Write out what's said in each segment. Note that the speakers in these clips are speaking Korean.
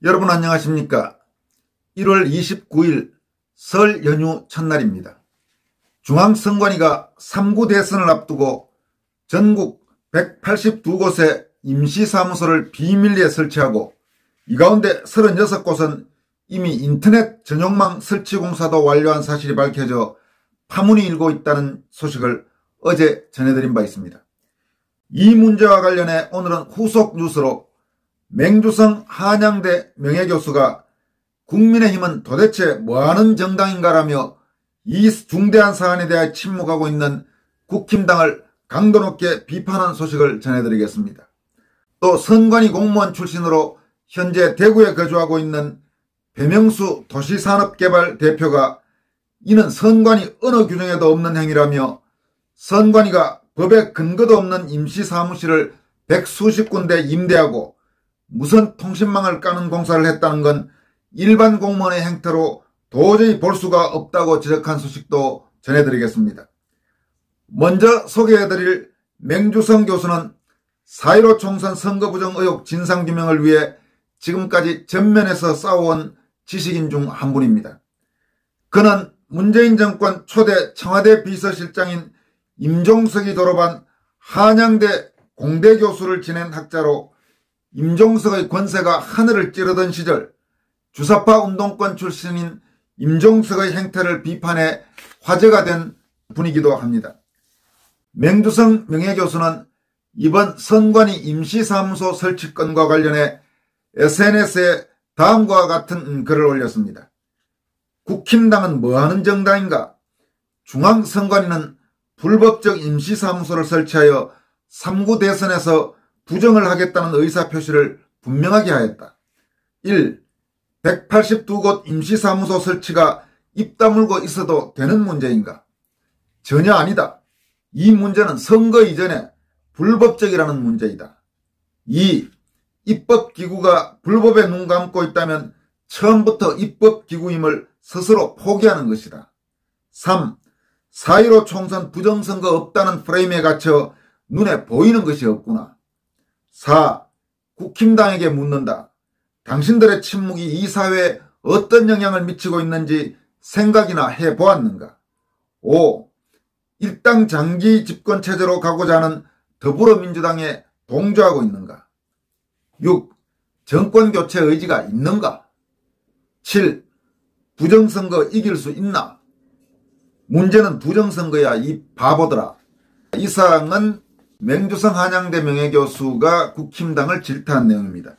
여러분 안녕하십니까? 1월 29일 설 연휴 첫날입니다. 중앙선관위가 3구 대선을 앞두고 전국 182곳에 임시사무소를 비밀리에 설치하고 이 가운데 36곳은 이미 인터넷 전용망 설치 공사도 완료한 사실이 밝혀져 파문이 일고 있다는 소식을 어제 전해드린 바 있습니다. 이 문제와 관련해 오늘은 후속 뉴스로 맹주성 한양대 명예교수가 국민의힘은 도대체 뭐하는 정당인가라며 이 중대한 사안에 대해 침묵하고 있는 국힘당을 강도 높게 비판한 소식을 전해드리겠습니다. 또 선관위 공무원 출신으로 현재 대구에 거주하고 있는 배명수 도시산업개발 대표가 이는 선관위 어느 규정에도 없는 행위라며 선관위가 법에 근거도 없는 임시사무실을 100수십 군데 임대하고 무선 통신망을 까는 공사를 했다는 건 일반 공무원의 행태로 도저히 볼 수가 없다고 지적한 소식도 전해드리겠습니다. 먼저 소개해드릴 맹주성 교수는 4.15 총선 선거부정 의혹 진상규명을 위해 지금까지 전면에서 싸워온 지식인 중 한 분입니다. 그는 문재인 정권 초대 청와대 비서실장인 임종석이 졸업한 한양대 공대교수를 지낸 학자로 임종석의 권세가 하늘을 찌르던 시절 주사파 운동권 출신인 임종석의 행태를 비판해 화제가 된 분이기도 합니다. 맹주성 명예교수는 이번 선관위 임시사무소 설치 건과 관련해 SNS에 다음과 같은 글을 올렸습니다. 국힘당은 뭐하는 정당인가? 중앙선관위는 불법적 임시사무소를 설치하여 3구 대선에서 부정을 하겠다는 의사표시를 분명하게 하였다. 1. 182곳 임시사무소 설치가 입 다물고 있어도 되는 문제인가? 전혀 아니다. 이 문제는 선거 이전에 불법적이라는 문제이다. 2. 입법기구가 불법에 눈 감고 있다면 처음부터 입법기구임을 스스로 포기하는 것이다. 3. 4.15 총선 부정선거 없다는 프레임에 갇혀 눈에 보이는 것이 없구나. 4. 국힘당에게 묻는다. 당신들의 침묵이 이 사회에 어떤 영향을 미치고 있는지 생각이나 해보았는가? 5. 일당 장기 집권체제로 가고자 하는 더불어민주당에 동조하고 있는가? 6. 정권교체 의지가 있는가? 7. 부정선거 이길 수 있나? 문제는 부정선거야 이 바보들아. 이 사항은 맹주성 한양대 명예교수가 국힘당을 질타한 내용입니다.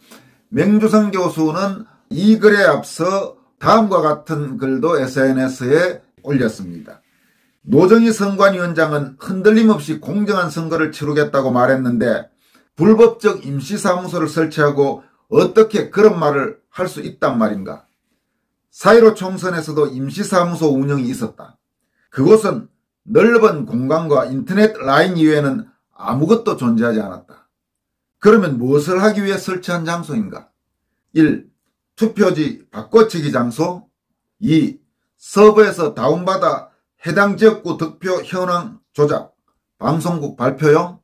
맹주성 교수는 이 글에 앞서 다음과 같은 글도 SNS에 올렸습니다. 노정희 선관위원장은 흔들림 없이 공정한 선거를 치르겠다고 말했는데 불법적 임시사무소를 설치하고 어떻게 그런 말을 할 수 있단 말인가? 4.15 총선에서도 임시사무소 운영이 있었다. 그곳은 넓은 공간과 인터넷 라인 이외에는 아무것도 존재하지 않았다. 그러면 무엇을 하기 위해 설치한 장소인가? 1. 투표지 바꿔치기 장소. 2. 서버에서 다운받아 해당 지역구 득표 현황 조작, 방송국 발표용.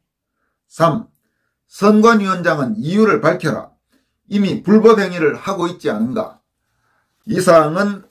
3. 선관위원장은 이유를 밝혀라. 이미 불법 행위를 하고 있지 않은가? 이 사항은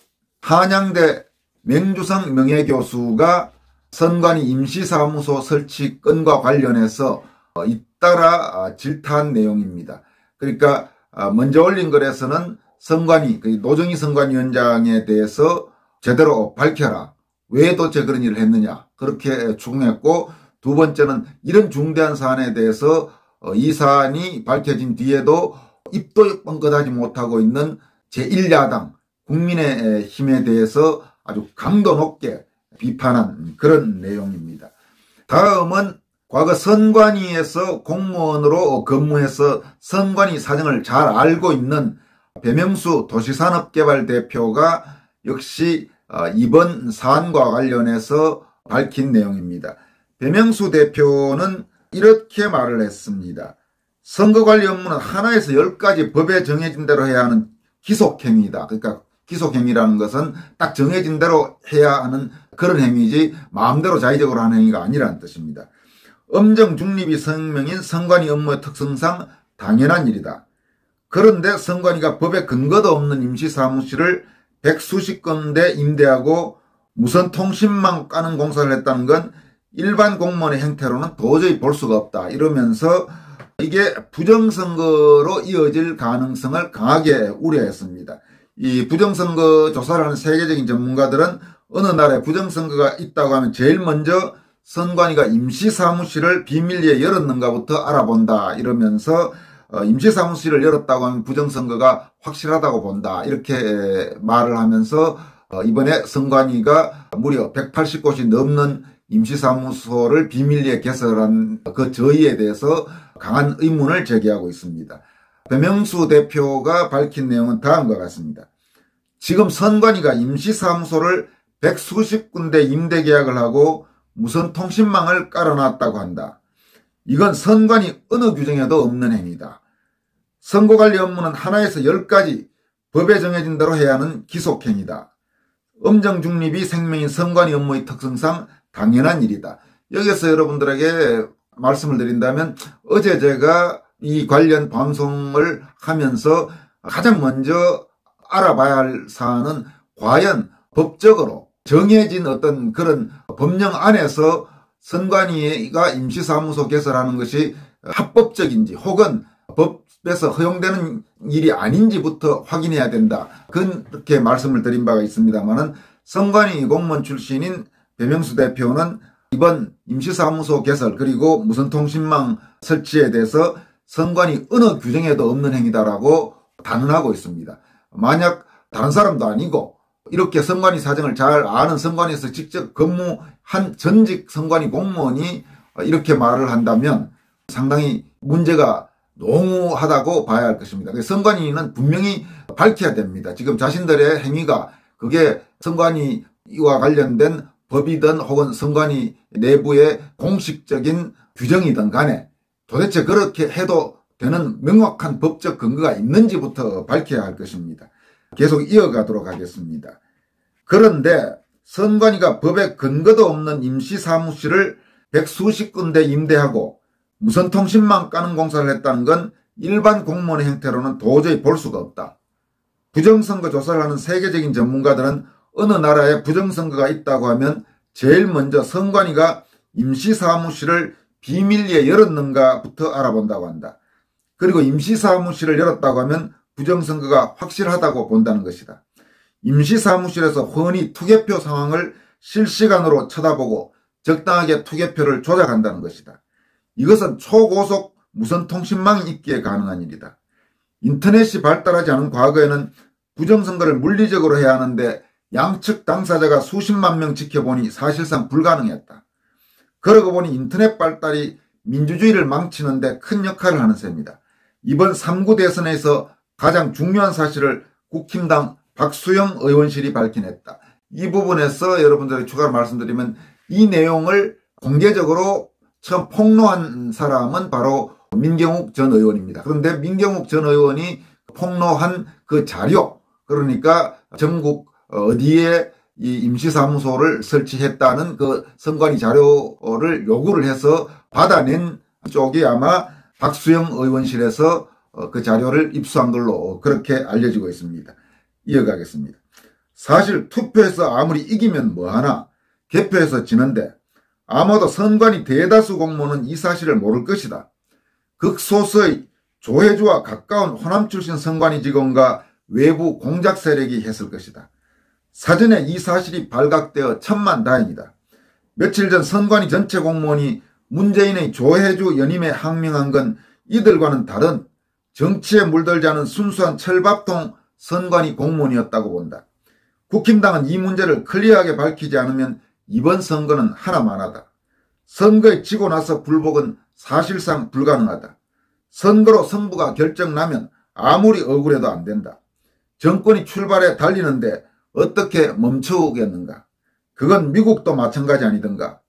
한양대 맹주성 명예교수가 선관위 임시사무소 설치 건과 관련해서 잇따라 질타한 내용입니다. 그러니까 먼저 올린 글에서는 선관위, 노정희 선관위원장에 대해서 제대로 밝혀라. 왜 도대체 그런 일을 했느냐. 그렇게 추궁했고, 두 번째는 이런 중대한 사안에 대해서 이 사안이 밝혀진 뒤에도 입도 뻥끗하지 못하고 있는 제1야당 국민의힘에 대해서 아주 강도 높게 비판한 그런 내용입니다. 다음은 과거 선관위에서 공무원으로 근무해서 선관위 사정을 잘 알고 있는 배명수 도시산업개발 대표가 역시 이번 사안과 관련해서 밝힌 내용입니다. 배명수 대표는 이렇게 말을 했습니다. 선거관리 업무는 하나에서 10가지 법에 정해진 대로 해야 하는 기속행위다. 그러니까 기속행위라는 것은 딱 정해진 대로 해야 하는 그런 행위지 마음대로 자의적으로 하는 행위가 아니라는 뜻입니다. 엄정 중립이 성명인 선관위 업무의 특성상 당연한 일이다. 그런데 선관위가 법에 근거도 없는 임시사무실을 백수십 군데 임대하고 무선 통신망 까는 공사를 했다는 건 일반 공무원의 행태로는 도저히 볼 수가 없다. 이러면서 이게 부정선거로 이어질 가능성을 강하게 우려했습니다. 이 부정선거 조사를 하는 세계적인 전문가들은 어느 나라에 부정선거가 있다고 하면 제일 먼저 선관위가 임시사무실을 비밀리에 열었는가부터 알아본다. 이러면서 임시사무실을 열었다고 하면 부정선거가 확실하다고 본다. 이렇게 말을 하면서 이번에 선관위가 무려 180곳이 넘는 임시사무소를 비밀리에 개설한 그 저의에 대해서 강한 의문을 제기하고 있습니다. 배명수 대표가 밝힌 내용은 다음과 같습니다. 지금 선관위가 임시사무소를 백수십 군데 임대 계약을 하고 무선 통신망을 깔아놨다고 한다. 이건 선관위 어느 규정에도 없는 행위다. 선거관리 업무는 하나에서 10가지 법에 정해진 대로 해야 하는 기속행위다. 엄정중립이 생명인 선관위 업무의 특성상 당연한 일이다. 여기서 여러분들에게 말씀을 드린다면 어제 제가 이 관련 방송을 하면서 가장 먼저 알아봐야 할 사안은 과연 법적으로 정해진 어떤 그런 법령 안에서 선관위가 임시사무소 개설하는 것이 합법적인지 혹은 법에서 허용되는 일이 아닌지부터 확인해야 된다. 그렇게 말씀을 드린 바가 있습니다만은 선관위 공무원 출신인 배명수 대표는 이번 임시사무소 개설 그리고 무선통신망 설치에 대해서 선관위 어느 규정에도 없는 행위다라고 단언하고 있습니다. 만약 다른 사람도 아니고 이렇게 선관위 사정을 잘 아는 선관위에서 직접 근무한 전직 선관위 공무원이 이렇게 말을 한다면 상당히 문제가 농후하다고 봐야 할 것입니다. 선관위는 분명히 밝혀야 됩니다. 지금 자신들의 행위가 그게 선관위와 관련된 법이든 혹은 선관위 내부의 공식적인 규정이든 간에 도대체 그렇게 해도 되는 명확한 법적 근거가 있는지부터 밝혀야 할 것입니다. 계속 이어가도록 하겠습니다. 그런데 선관위가 법에 근거도 없는 임시사무실을 백수십 군데 임대하고 무선통신망 까는 공사를 했다는 건 일반 공무원의 형태로는 도저히 볼 수가 없다. 부정선거 조사를 하는 세계적인 전문가들은 어느 나라에 부정선거가 있다고 하면 제일 먼저 선관위가 임시사무실을 비밀리에 열었는가부터 알아본다고 한다. 그리고 임시사무실을 열었다고 하면 부정선거가 확실하다고 본다는 것이다. 임시사무실에서 훤히 투개표 상황을 실시간으로 쳐다보고 적당하게 투개표를 조작한다는 것이다. 이것은 초고속 무선통신망이 있기에 가능한 일이다. 인터넷이 발달하지 않은 과거에는 부정선거를 물리적으로 해야 하는데 양측 당사자가 수십만 명 지켜보니 사실상 불가능했다. 그러고 보니 인터넷 발달이 민주주의를 망치는데 큰 역할을 하는 셈이다. 이번 3구 대선에서 가장 중요한 사실을 국힘당 박수영 의원실이 밝혀냈다. 이 부분에서 여러분들에게 추가로 말씀드리면 이 내용을 공개적으로 처음 폭로한 사람은 바로 민경욱 전 의원입니다. 그런데 민경욱 전 의원이 폭로한 그 자료, 그러니까 전국 어디에 이 임시사무소를 설치했다는 그 선관위 자료를 요구를 해서 받아낸 쪽이 아마 박수영 의원실에서 그 자료를 입수한 걸로 그렇게 알려지고 있습니다. 이어가겠습니다. 사실 투표에서 아무리 이기면 뭐하나 개표에서 지는데 아마도 선관위 대다수 공무원은 이 사실을 모를 것이다. 극소수의 조혜주와 가까운 호남 출신 선관위 직원과 외부 공작 세력이 했을 것이다. 사전에 이 사실이 발각되어 천만다행이다. 며칠 전 선관위 전체 공무원이 문재인의 조혜주 연임에 항명한 건 이들과는 다른 정치에 물들지 않은 순수한 철밥통 선관위 공무원이었다고 본다. 국힘당은 이 문제를 클리어하게 밝히지 않으면 이번 선거는 하나만하다. 선거에 지고 나서 불복은 사실상 불가능하다. 선거로 승부가 결정나면 아무리 억울해도 안 된다. 정권이 출발해 달리는데 어떻게 멈추겠는가? 그건 미국도 마찬가지 아니던가.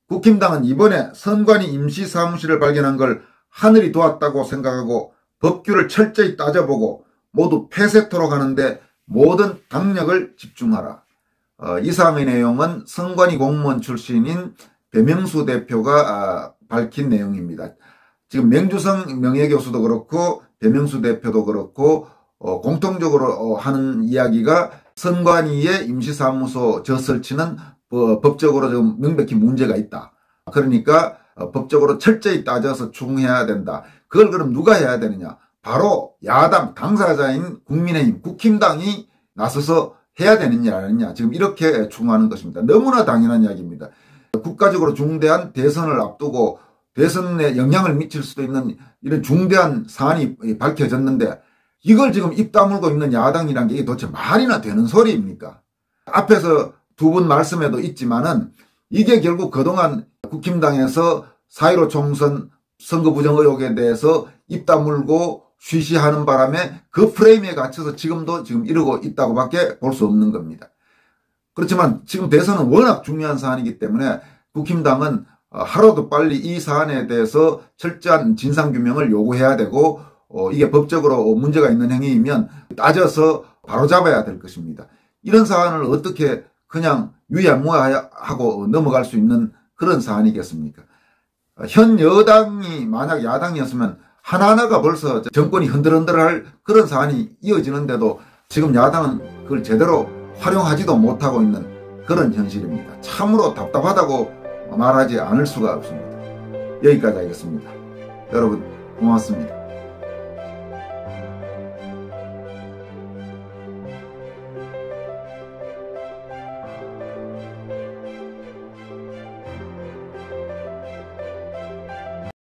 국힘당은 이번에 선관위 임시사무실을 발견한 걸 하늘이 도왔다고 생각하고 법규를 철저히 따져보고 모두 폐쇄토록 하는데 모든 당력을 집중하라. 이상의 내용은 선관위 공무원 출신인 배명수 대표가 밝힌 내용입니다. 지금 맹주성 명예교수도 그렇고 배명수 대표도 그렇고 공통적으로 하는 이야기가 선관위의 임시사무소 저설치는 법적으로 좀 명백히 문제가 있다. 그러니까 법적으로 철저히 따져서 추궁해야 된다. 그걸 그럼 누가 해야 되느냐? 바로 야당 당사자인 국민의힘 국힘당이 나서서 해야 되느냐 아니냐, 지금 이렇게 추궁하는 것입니다. 너무나 당연한 이야기입니다. 국가적으로 중대한 대선을 앞두고 대선에 영향을 미칠 수도 있는 이런 중대한 사안이 밝혀졌는데 이걸 지금 입 다물고 있는 야당이란 게 이게 도대체 말이나 되는 소리입니까? 앞에서 두 분 말씀에도 있지만은 이게 결국 그동안 국힘당에서 4.15 총선 선거 부정 의혹에 대해서 입 다물고 쉬쉬하는 바람에 그 프레임에 갇혀서 지금 이러고 있다고밖에 볼 수 없는 겁니다. 그렇지만 지금 대선은 워낙 중요한 사안이기 때문에 국힘당은 하루도 빨리 이 사안에 대해서 철저한 진상규명을 요구해야 되고 이게 법적으로 문제가 있는 행위이면 따져서 바로잡아야 될 것입니다. 이런 사안을 어떻게 그냥 유야무야하고 넘어갈 수 있는 그런 사안이겠습니까? 현 여당이 만약 야당이었으면 하나하나가 벌써 정권이 흔들흔들할 그런 사안이 이어지는데도 지금 야당은 그걸 제대로 활용하지도 못하고 있는 그런 현실입니다. 참으로 답답하다고 말하지 않을 수가 없습니다. 여기까지 하겠습니다. 여러분 고맙습니다.